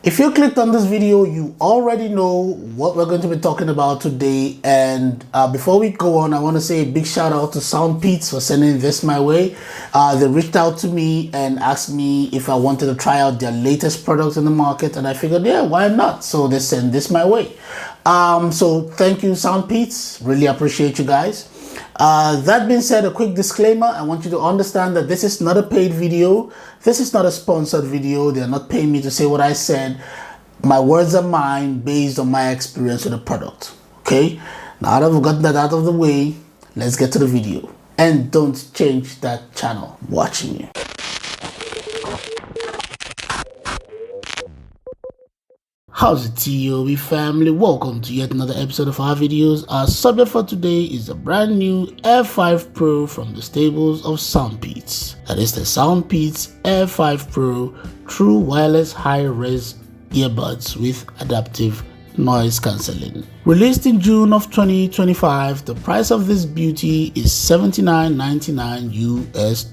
If you clicked on this video, you already know what we're going to be talking about today. And before we go on, I want to say a big shout out to SoundPeats for sending this my way. They reached out to me and asked me if I wanted to try out their latest products in the market, and I figured, yeah, why not? So they sent this my way. So thank you, SoundPeats. Really appreciate you guys. That being said, a quick disclaimer. I want you to understand that this is not a paid video. This is not a sponsored video. They're not paying me to say what I said. My words are mine based on my experience with the product. Okay? Now that we've gotten that out of the way, let's get to the video. And don't change that channel. I'm watching you. Howzit T.O.B family, welcome to yet another episode of our videos. Our subject for today is a brand new AIR5 Pro from the stables of SoundPeats. That is the SoundPeats AIR5 Pro true wireless high-res earbuds with adaptive noise cancelling. Released in June of 2025, the price of this beauty is $79.99 US.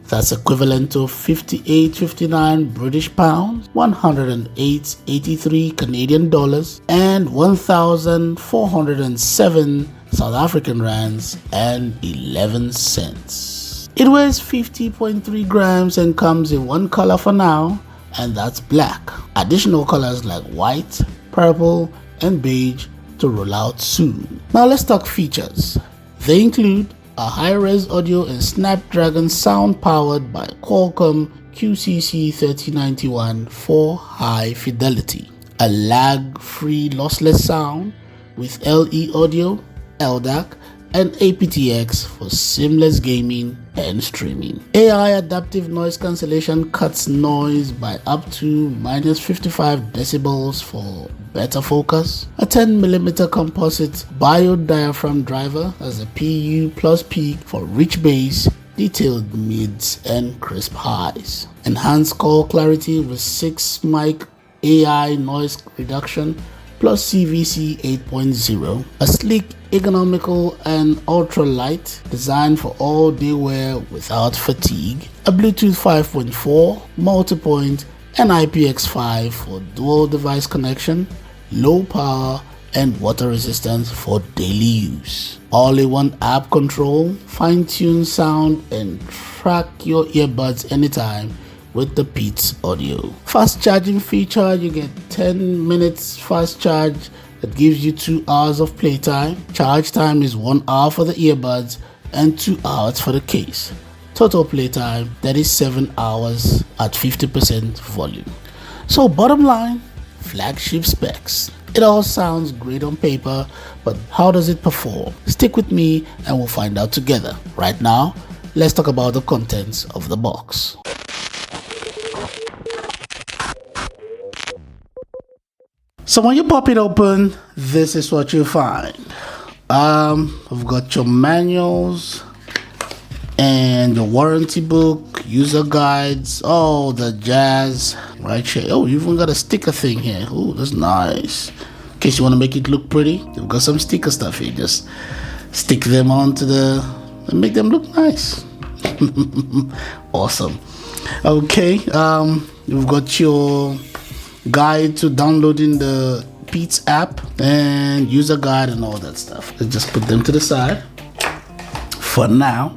That's equivalent to 58.59 British pounds, 108.83 Canadian dollars, and 1,407 South African rands and 11 cents. It weighs 50.3 grams and comes in one color for now, and that's black. Additional colors like white, purple, and beige to roll out soon. Now let's talk features. They include a high-res audio and Snapdragon sound powered by Qualcomm QCC3091 for high fidelity, a lag-free lossless sound with LE audio, LDAC, and aptX for seamless gaming and streaming. AI adaptive noise cancellation cuts noise by up to -55 decibels for better focus. A 10mm composite biodiaphragm driver as a PU plus peak for rich bass, detailed mids, and crisp highs. Enhanced call clarity with 6 mic AI noise reduction plus CVC 8.0, a sleek, economical, and ultra-light designed for all-day wear without fatigue, a Bluetooth 5.4, multi-point, and IPX5 for dual device connection, low power, and water resistance for daily use. All-in-one app control, fine-tune sound, and track your earbuds anytime with the Beats audio. Fast charging feature, you get 10 minutes fast charge that gives you 2 hours of playtime. Charge time is 1 hour for the earbuds and 2 hours for the case. Total playtime, that is 7 hours at 50% volume. So bottom line, flagship specs. It all sounds great on paper, but how does it perform? Stick with me and we'll find out together. Right now, let's talk about the contents of the box. So when you pop it open, this is what you find. I've got your manuals and your warranty book, user guides, all the jazz right here. Oh, you even got a sticker thing here. Oh, that's nice. In case you want to make it look pretty, you've got some sticker stuff here. Just stick them onto and make them look nice. Awesome. Okay, you've got your guide to downloading the Beats app and user guide and all that stuff. Let's just put them to the side for now.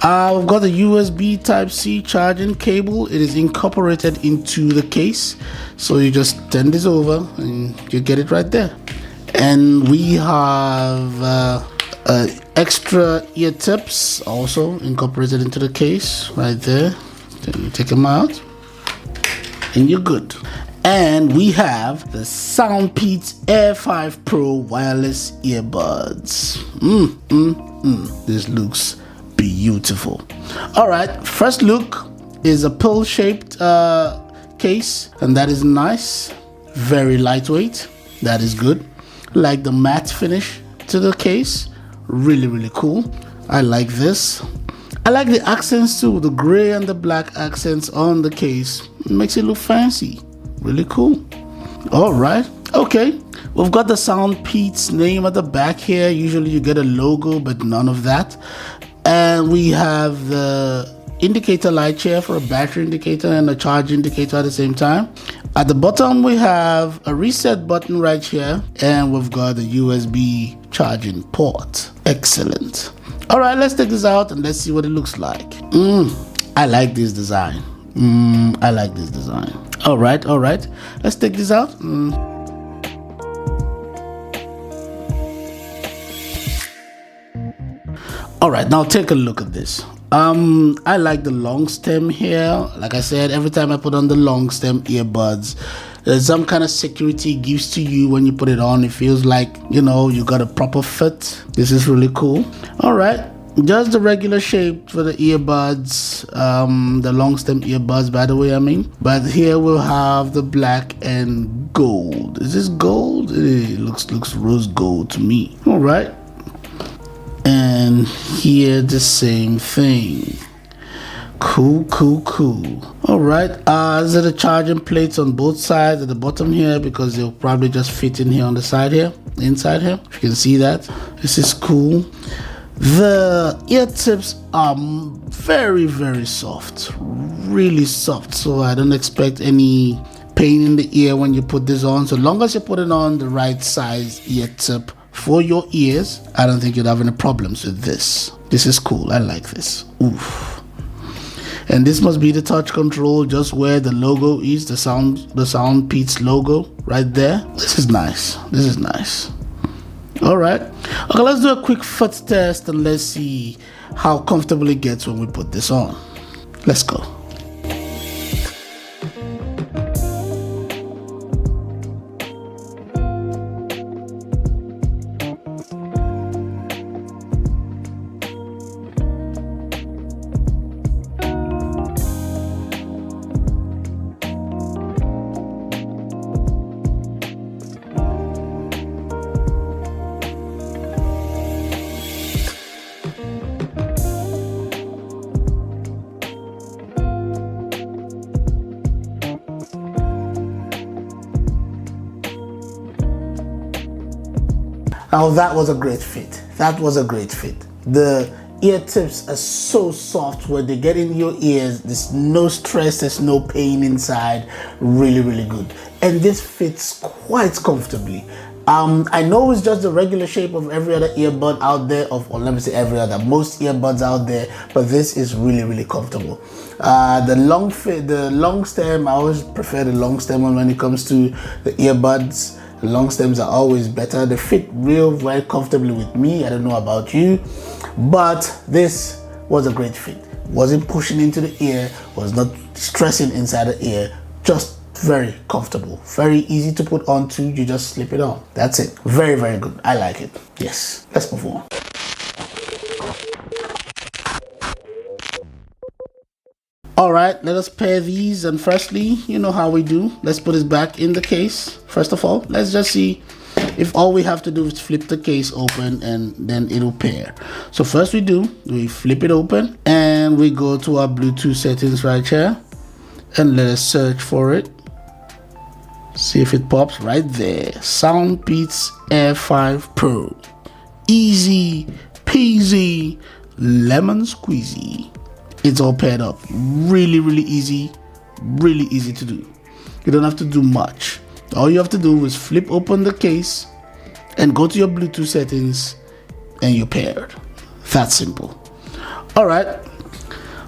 We've got the USB Type-C charging cable. It is incorporated into the case, so you just turn this over and you get it right there. And we have extra ear tips also incorporated into the case right there. Then you take them out and you're good. And we have the SoundPeats AIR5 Pro wireless earbuds. This looks beautiful. All right, first look is a pill-shaped case, and that is nice. Very lightweight. That is good. Like the matte finish to the case. Really cool. I like this. I like the accents too, the gray and the black accents on the case. It makes it look fancy. Really cool. All right. Okay. We've got the SoundPeats name at the back here. Usually you get a logo, but none of that. And we have the indicator light here for a battery indicator and a charge indicator at the same time. At the bottom we have a reset button right here, and we've got a USB charging port. Excellent. All right, let's take this out and let's see what it looks like. I like this design. I like this design. All right, let's take this out. All right, now take a look at this. I like the long stem here. Like I said, every time I put on the long stem earbuds, there's some kind of security it gives to you when you put it on. It feels like, you know, you got a proper fit. This is really cool. All right, just the regular shape for the earbuds, the long stem earbuds, by the way, I mean. But here we'll have the black and gold. Is this gold? It looks rose gold to me. All right. And here the same thing. Cool. All right, these are the charging plates on both sides at the bottom here, because they'll probably just fit in here on the side here, inside here. If you can see that, this is cool. The ear tips are very soft, really soft, so I don't expect any pain in the ear when you put this on. So long as you put it on the right size ear tip for your ears, I don't think you'd have any problems with this. This is cool. I like this. Oof. And this must be the touch control, just where the logo is, the SoundPeats logo right there. This is nice. All right. Okay, let's do a quick foot test and let's see how comfortable it gets when we put this on. Let's go. Now that was a great fit. The ear tips are so soft when they get in your ears. There's no stress, there's no pain inside. Really good. And this fits quite comfortably. I know it's just the regular shape of every other earbud out there, or let me say most earbuds out there, but this is really comfortable. The long stem, I always prefer the long stem when it comes to the earbuds. The long stems are always better. They fit very comfortably with me. I don't know about you, but this was a great fit. Wasn't pushing into the ear, was not stressing inside the ear, just very comfortable, very easy to put on too. You just slip it on. That's it. Very good. I like it. Yes, let's move on. All right, let us pair these, and firstly, you know how we do. Let's put this back in the case. First of all, let's just see if all we have to do is flip the case open and then it'll pair. So first we flip it open and we go to our Bluetooth settings right here and let us search for it. See if it pops right there. SoundPeats AIR5 Pro. Easy peasy lemon squeezy. It's all paired up. Really easy to do. You don't have to do much. All you have to do is flip open the case and go to your Bluetooth settings and you're paired. That simple. All right,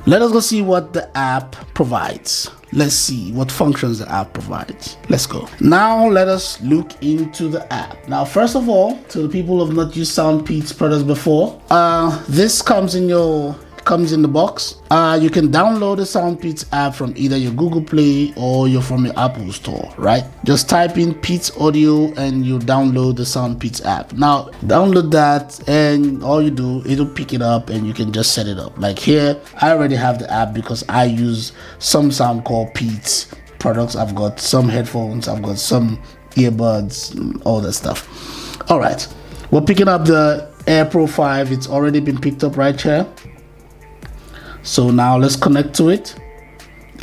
let us go see what the app provides. Let's see what functions the app provides. Let's go. Now let us look into the app. Now, first of all, to the people who have not used SoundPeats products before, this comes in the box. You can download the SoundPeats app from either your Google Play or from your Apple Store, right? Just type in Peats Audio and you download the SoundPeats app. Now, download that and all you do, it'll pick it up and you can just set it up. Like here, I already have the app because I use some sound called Peats products. I've got some headphones, I've got some earbuds, all that stuff. All right, we're picking up the Air Pro 5. It's already been picked up right here. So now let's connect to it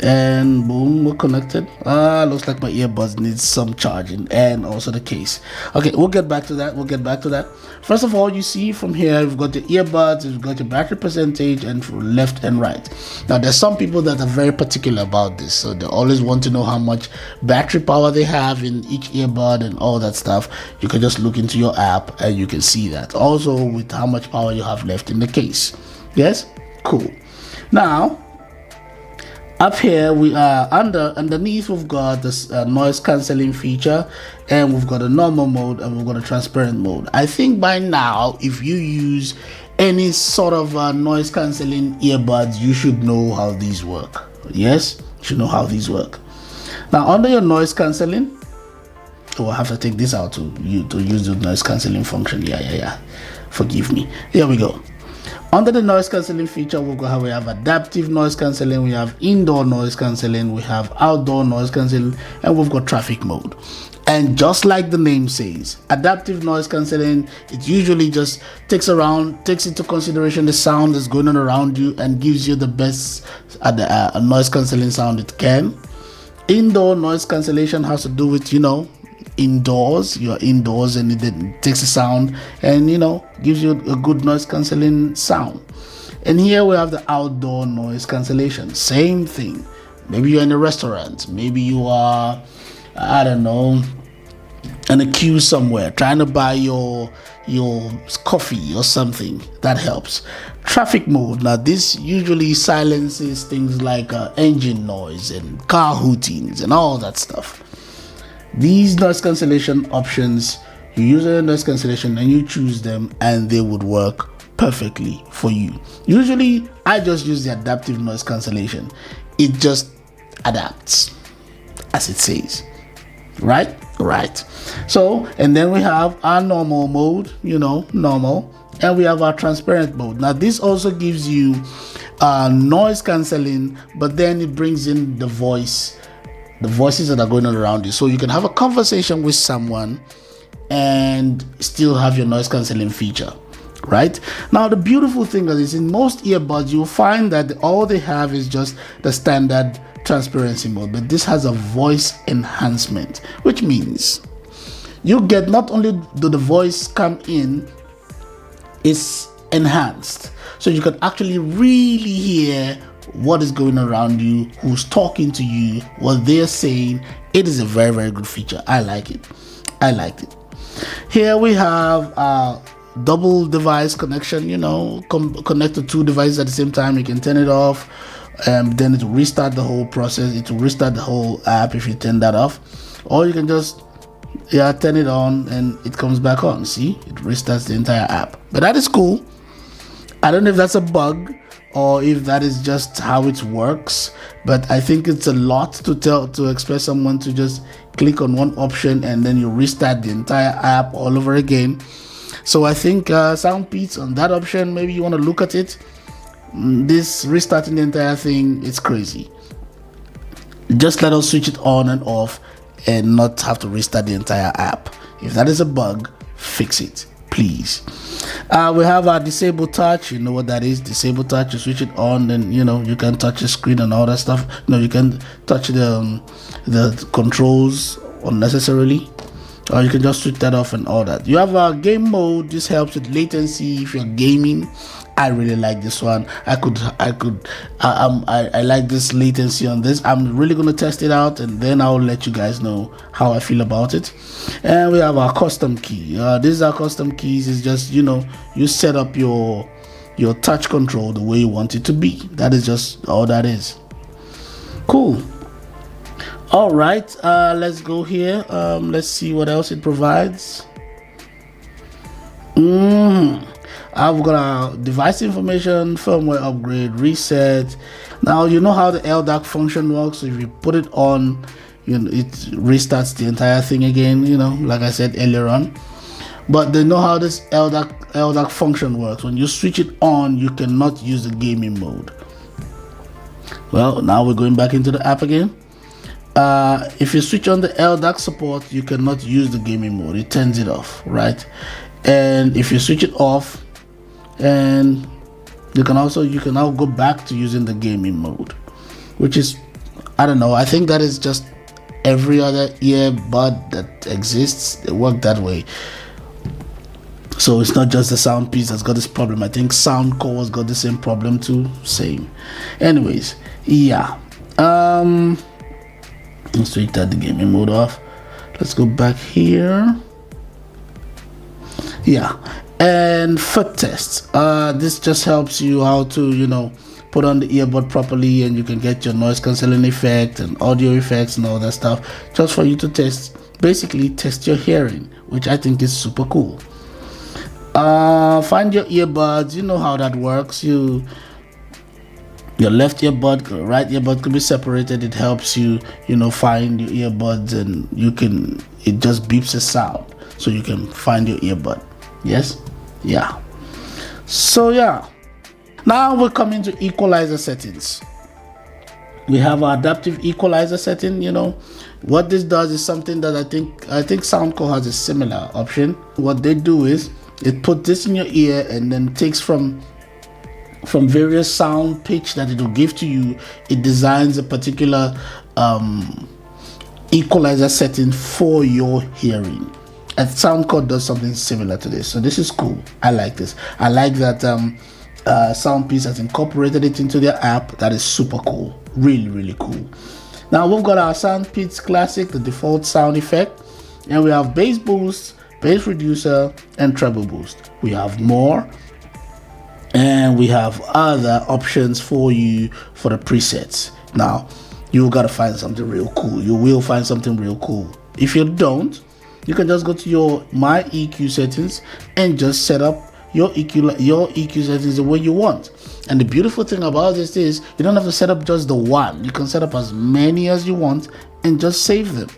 and boom, we're connected. Looks like my earbuds needs some charging, and also the case. Okay, we'll get back to that. First of all, you see from here, you've got the earbuds, you've got your battery percentage, and left and right. Now there's some people that are very particular about this, so they always want to know how much battery power they have in each earbud and all that stuff. You can just look into your app and you can see that, also with how much power you have left in the case. Yes, cool. Now up here we are underneath, we've got this noise cancelling feature, and we've got a normal mode, and we've got a transparent mode. I think by now, if you use any sort of noise cancelling earbuds, you should know how these work. Yes, you should know how these work. Now under your noise cancelling, I have to take this out to use the noise cancelling function. Yeah, forgive me. Here we go. Under the noise cancelling feature, we have adaptive noise cancelling, we have indoor noise cancelling, we have outdoor noise cancelling, and we've got traffic mode. And just like the name says, adaptive noise cancelling, it usually just takes into consideration the sound that's going on around you and gives you the best noise cancelling sound it can. Indoor noise cancellation has to do with, indoors, you're indoors, and it takes a sound and gives you a good noise cancelling sound. And here we have the outdoor noise cancellation, same thing. Maybe you're in a restaurant, maybe you are, I don't know, in a queue somewhere trying to buy your coffee or something. That helps. Traffic mode, now this usually silences things like engine noise and car hootings and all that stuff. These noise cancellation options, you use a noise cancellation and you choose them, and they would work perfectly for you. Usually I just use the adaptive noise cancellation. It just adapts as it says. Right. So, and then we have our normal mode, normal, and we have our transparent mode. Now this also gives you noise cancelling, but then it brings in the voices that are going on around you, so you can have a conversation with someone and still have your noise cancelling feature. Right now, the beautiful thing is, in most earbuds you'll find that all they have is just the standard transparency mode, but this has a voice enhancement, which means you get, not only do the voice come in, it's enhanced, so you can actually really hear what is going around you, who's talking to you, what they're saying. It is a very, very good feature. I liked it. Here we have double device connection, connect to two devices at the same time. You can turn it off, then it will restart the whole process. It will restart the whole app if you turn that off, or you can just turn it on and it comes back on. See, it restarts the entire app. But that is cool. I don't know if that's a bug or if that is just how it works, but I think it's a lot to expect someone to just click on one option and then you restart the entire app all over again. So I think SoundPeats on that option, maybe you want to look at it. This restarting the entire thing, it's crazy. Just let us switch it on and off and not have to restart the entire app. If that is a bug, fix it, please. We have our disable touch. You know what that is? Disable touch. You switch it on, then you can touch the screen and all that stuff. You can touch the controls unnecessarily, or you can just switch that off and all that. You have our game mode. This helps with latency if you're gaming. I really like this one. I like this latency on this. I'm really gonna test it out, and then I'll let you guys know how I feel about it. And we have our custom key. This is our custom keys. It's just you set up your touch control the way you want it to be. That is just all that is. Cool. All right. Let's go here. Let's see what else it provides. I've got a device information, firmware upgrade, reset. Now you know how the LDAC function works. So if you put it on, it restarts the entire thing again, like I said earlier on. But they know how this LDAC function works. When you switch it on, you cannot use the gaming mode. Well, now we're going back into the app again. If you switch on the LDAC support, you cannot use the gaming mode. It turns it off, right? And if you switch it off, and you can now go back to using the gaming mode, which is I don't know. I think that is just every other earbud that exists. They work that way. So it's not just the SoundPeats that's got this problem. I think Soundcore's got the same problem too. Same. Anyways, yeah. Let's take that the gaming mode off. Let's go back here. Yeah. And foot tests. This just helps you how to, put on the earbud properly, and you can get your noise cancelling effect and audio effects and all that stuff, just for you to basically test your hearing, which I think is super cool. Find your earbuds. You know how that works. Your left earbud, right earbud could be separated. It helps you, find your earbuds, and it just beeps a sound so you can find your earbud. Yes? Yeah. So yeah. Now we're coming to equalizer settings. We have our adaptive equalizer setting. What this does is something that I think Soundcore has a similar option. What they do is it puts this in your ear and then takes from various sound pitch that it will give to you. It designs a particular equalizer setting for your hearing. And Soundcore does something similar to this. So this is cool. I like this. I like that SoundPeats has incorporated it into their app. That is super cool. Really, really cool. Now we've got our SoundPeats Classic, the default sound effect, and we have bass boost, bass reducer, and treble boost. We have more, and we have other options for you for the presets. Now you gotta find something real cool. You will find something real cool. If you don't, you can just go to your My EQ settings and just set up your EQ settings the way you want. And the beautiful thing about this is you don't have to set up just the one. You can set up as many as you want and just save them.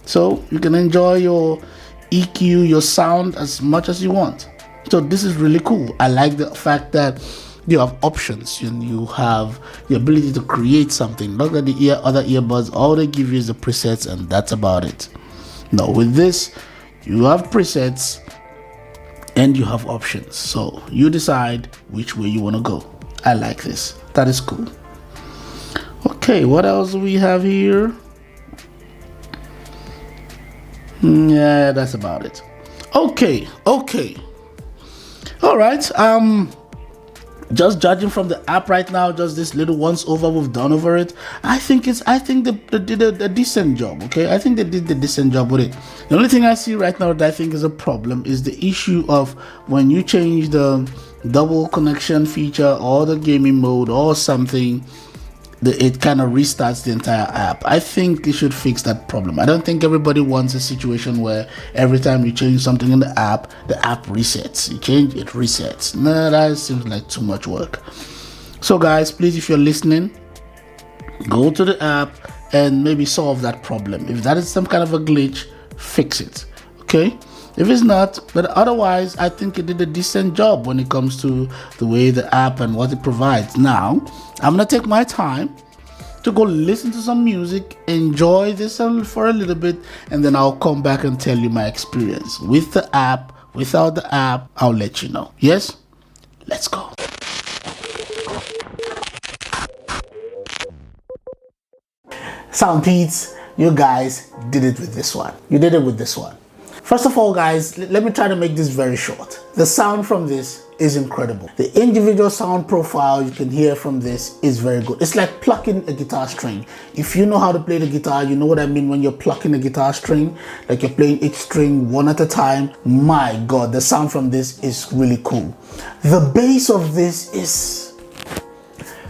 So you can enjoy your EQ, your sound as much as you want. So this is really cool. I like the fact that you have options and you have the ability to create something. Look at the other earbuds, all they give you is the presets, and that's about it. Now with this, you have presets and you have options, so you decide which way you want to go. I like this. That is cool. Okay, what else do we have here? Yeah, that's about it. Okay. All right. Just judging from the app right now, just this little once over we've done over it, I think they did a decent job. Okay, I think they did the decent job with it. The only thing I see right now that I think is a problem is the issue of when you change the double connection feature or the gaming mode or something, it kind of restarts the entire app. I think they should fix that problem. I don't think everybody wants a situation where every time you change something in the app resets. You change, it resets. No, that seems like too much work. So guys, please, if you're listening, go to the app and maybe solve that problem. If that is some kind of a glitch, fix it. Okay? If it's not, but otherwise, I think it did a decent job when it comes to the way the app and what it provides. Now, I'm going to take my time to go listen to some music, enjoy this for a little bit, and then I'll come back and tell you my experience with the app, without the app. I'll let you know. Yes? Let's go. SoundPeats, you guys did it with this one. You did it with this one. First of all, guys, let me try to make this very short. The sound from this is incredible. The individual sound profile you can hear from this is very good. It's like plucking a guitar string. If you know how to play the guitar, you know what I mean when you're plucking a guitar string, like you're playing each string one at a time. My God, the sound from this is really cool. The bass of this is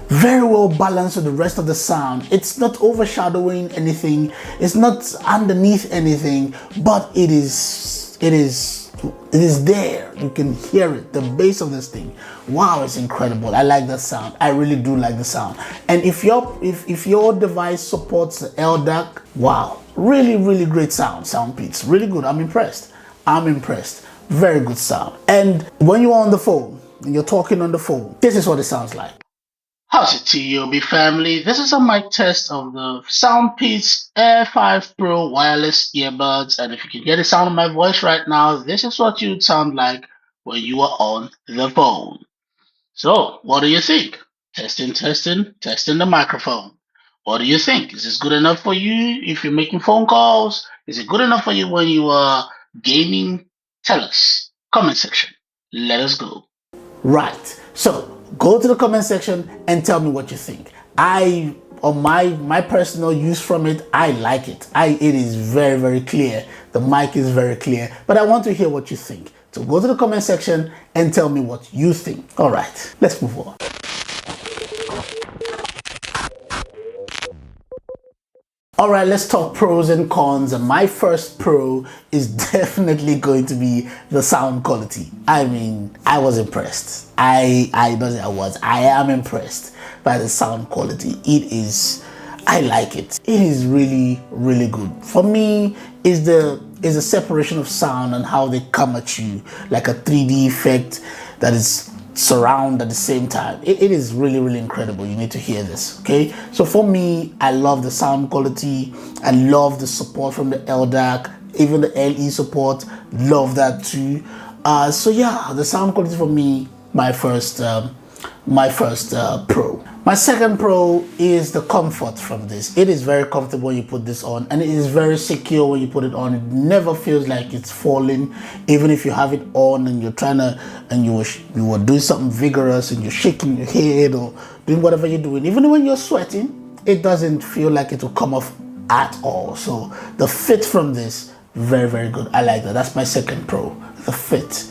very well balanced with the rest of the sound. It's not overshadowing anything. It's not underneath anything, but it is there. You can hear it. The bass of this thing. Wow, it's incredible. I like that sound. I really do like the sound. And if your device supports the LDAC, wow, really, really great sound. SoundPeats, really good. I'm impressed. Very good sound. And when you're on the phone and you're talking on the phone, this is what it sounds like. Howzit T.O.B family, this is a mic test of the SoundPeats AIR5 Pro wireless earbuds, and if you can hear the sound of my voice right now, this is what you'd sound like when you are on the phone. So, what do you think? Testing the microphone. What do you think? Is this good enough for you if you're making phone calls? Is it good enough for you when you are gaming? Tell us. Comment section. Let us go. Right. So go to the comment section and tell me what you think. On my personal use from it, I like it. It is very, very clear. The mic is very clear, but I want to hear what you think. So go to the comment section and tell me what you think. All right, let's move on. All right, let's talk pros and cons. And my first pro is definitely going to be the sound quality. I mean, I was impressed. I am impressed by the sound quality. I like it. It is really, really good. For me, is the separation of sound and how they come at you like a 3D effect that is surround at the same time. It is really, really incredible. You need to hear this, okay? So for me, I love the sound quality. I love the support from the LDAC, even the LE support. Love that too. So yeah, the sound quality for me, my first pro. My second pro is the comfort from this. It is very comfortable when you put this on, and it is very secure when you put it on. It never feels like it's falling, even if you have it on and you're trying to, and you were doing something vigorous and you're shaking your head or doing whatever you're doing. Even when you're sweating, it doesn't feel like it will come off at all. So the fit from this, very, very good. I like that. That's my second pro, the fit.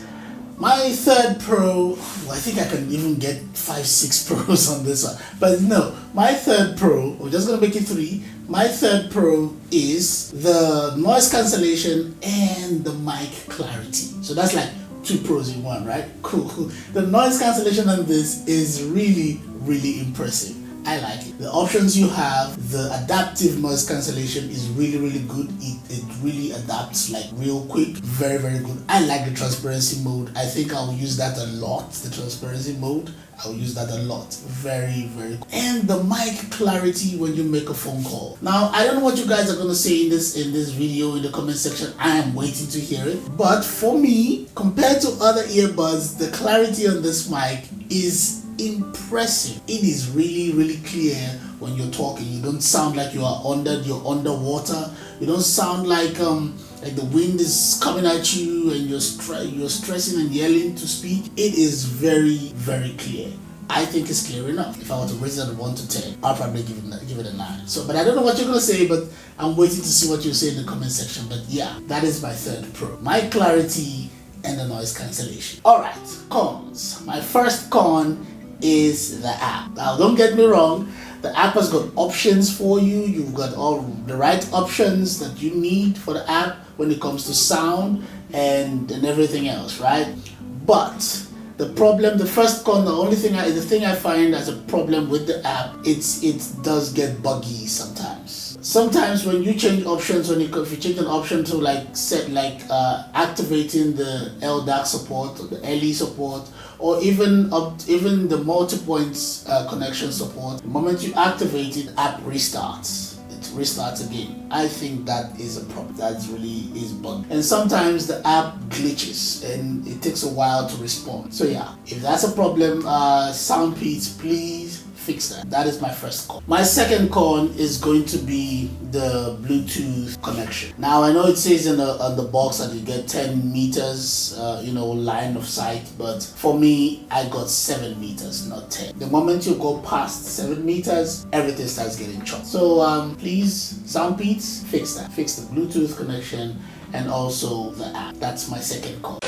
My third pro, well, I think I can even get 5-6 pros on this one. But no, my third pro, we're just going to make it 3. My third pro is the noise cancellation and the mic clarity. So that's like 2 pros in 1, right? Cool. The noise cancellation on this is really, really impressive. I like it. The options you have, the adaptive noise cancellation is really, really good. It really adapts like real quick. Very, very good. I like the transparency mode. I think I'll use that a lot. The transparency mode, I'll use that a lot. Very, very good. And the mic clarity when you make a phone call. Now, I don't know what you guys are going to say in this video in the comment section. I am waiting to hear it. But for me, compared to other earbuds, the clarity on this mic is impressive. It is really, really clear when you're talking. You don't sound like you're underwater. You don't sound like the wind is coming at you and you're stressing and yelling to speak. It is very, very clear. I think it's clear enough. If I were to rate it on 1 to 10, I'll probably give it a 9. So, but I don't know what you're gonna say, but I'm waiting to see what you say in the comment section. But yeah, that is my third pro. My clarity and the noise cancellation. All right, cons. My first con is the app. Now, don't get me wrong, the app has got options for you. You've got all the right options that you need for the app when it comes to sound and everything else, right? But the first con, the thing I find as a problem with the app, it does get buggy sometimes. Sometimes when you change options, if you change an option to activating the LDAC support or the LE support, or even the multi-points connection support, the moment you activate it, the app restarts. It restarts again. I think that is a problem. That really is bug. And sometimes the app glitches and it takes a while to respond. So yeah, if that's a problem, SoundPeats, please fix that. That is my first con. My second con is going to be the Bluetooth connection. Now I know it says on the box that you get 10 meters, line of sight, but for me, I got 7 meters, not 10. The moment you go past 7 meters, everything starts getting chopped. So please, SoundPeats, fix that. Fix the Bluetooth connection and also the app. That's my second con.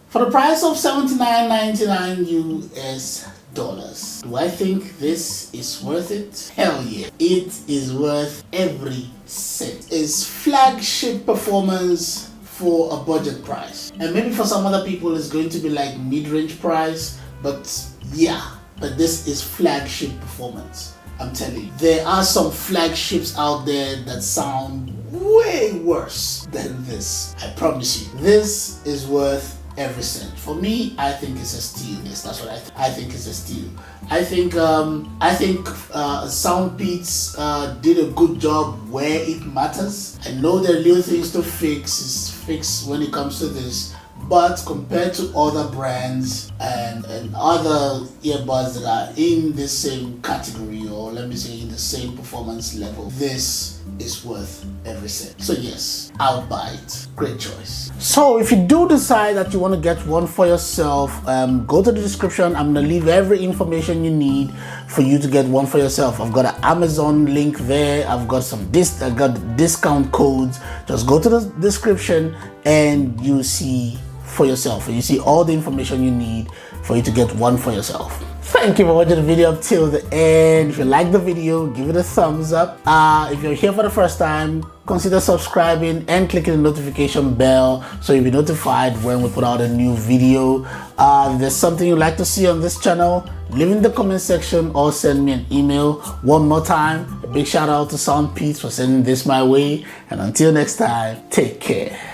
For the price of $79.99 US dollars, do I think this is worth it? Hell yeah, it is worth every cent. It's flagship performance for a budget price. And maybe for some other people it's going to be like mid-range price, but yeah, but this is flagship performance. I'm telling you, there are some flagships out there that sound way worse than this. I promise you, this is worth every cent. For me, I think it's a steal. Yes, that's what I think. I think it's a steal. I think SoundPeats did a good job where it matters. I know there are little things to fix when it comes to this, but compared to other brands and other earbuds that are in the same category, or let me say in the same performance level, this is worth every cent. So yes, I'll buy it. Great choice. So if you do decide that you want to get one for yourself, go to the description. I'm gonna leave every information you need for you to get one for yourself. I've got an Amazon link there. I've got I got discount codes. Just go to the description and you see for yourself, and you see all the information you need for you to get one for yourself. Thank you for watching the video up till the end. If you like the video, give it a thumbs up. If you're here for the first time, consider subscribing and clicking the notification bell so you'll be notified when we put out a new video. If there's something you'd like to see on this channel, leave in the comment section or send me an email. One more time, a big shout out to SoundPeats for sending this my way. And until next time, take care.